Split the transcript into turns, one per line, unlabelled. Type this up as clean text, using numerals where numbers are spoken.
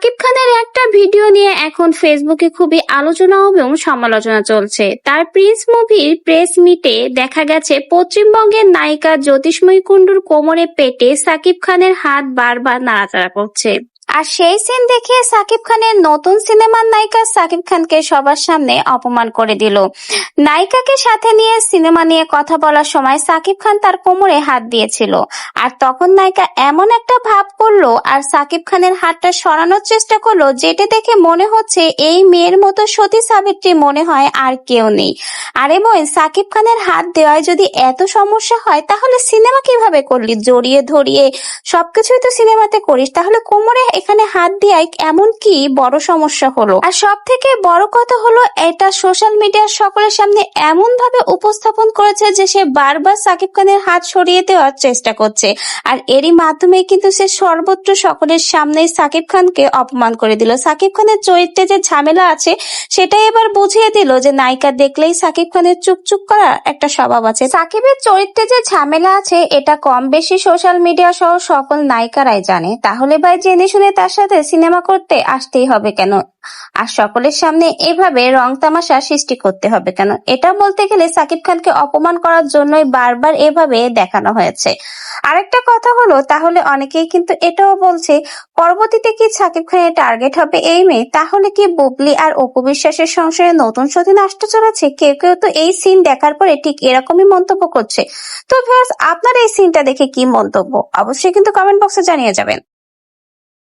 সাকিব খানের একটা ভিডিও নিয়ে এখন ফেসবুকে খুবই আলোচনা এবং সমালোচনা চলছে। তার প্রিন্স মুভির প্রেস মিটে দেখা গেছে পশ্চিমবঙ্গের নায়িকা জ্যোতিষ্ময়ী কুণ্ডুর কোমরে পেটে সাকিব খানের হাত বারবার নাড়াচাড়া করছে। আর সেই সিন দেখে সাকিব খানের নতুন সিনেমার নায়িকা সাকিব খানকে সবার সামনে অপমান করে দিল। নায়িকাকে সাথে নিয়ে সিনেমা নিয়ে কথা বলার সময় সাকিব খান তার কোমরে হাত দিয়েছিল, আর তখন নায়িকা এমন একটা ভাব করলো আর সাকিব খানের হাতটা সরানোর চেষ্টা করলো, যেটা দেখে মনে হচ্ছে এই মেয়ের মতো সতী সাবিত্রী মনে হয় আর কেউ নেই। আরে বোন, সাকিব খানের হাত দেওয়ায় যদি এত সমস্যা হয় তাহলে সিনেমা কিভাবে করলি? জড়িয়ে ধরিয়ে সবকিছুই তো সিনেমাতে করিস, তাহলে কোমরে এখানে হাত দেওয়ায় এমন কি বড় সমস্যা হলো? আর সব থেকে বড় কথা হলো, এটা সোশ্যাল মিডিয়ার সকলের সামনে এমন ভাবে উপস্থাপন করেছে যে সে বারবার সাকিব খানের হাত সরিয়ে দেওয়ার চেষ্টা করছে, আর এরই মাধ্যমে কিন্তু সে সর্বত্র সকলের সামনেই সাকিব খানকে অপমান করে দিল। সাকিব খানের চরিত্রে যে ঝামেলা আছে সেটাই এবার বুঝিয়ে দিল যে নায়িকা দেখলেই সাকিব খানের চুপচুপ করা একটা স্বভাব আছে। সাকিবের চরিত্রে যে ঝামেলা আছে এটা কম বেশি সোশ্যাল মিডিয়া সহ সকল নায়িকারাই জানে, তাহলে ভাই জেনে শুনে তার সাথে সিনেমা করতে আসতেই হবে কেন? আর সকলের সামনে এভাবে রং তামাশা সৃষ্টি করতে হবে কেন? এটা বলতে গেলে সাকিব খানকে অপমান করার জন্যই বারবার এভাবে দেখানো হয়েছে। আরেকটা কথা হলো, তাহলে অনেকেই কিন্তু এটাও বলছে পরবর্তীতে কি সাকিব খানের টার্গেট হবে এই মেয়ে? তাহলে কি বুবলি আর অপু বিশ্বাসের সংসারে নতুন সতীন আসতে চলেছে? কেউ কেউ তো এই সিন দেখার পরে ঠিক এরকমই মন্তব্য করছে। তো ভিউয়ার্স, আপনার এই সিনটা দেখে কি মন্তব্য অবশ্যই কিন্তু কমেন্ট বক্সে জানিয়ে যাবেন।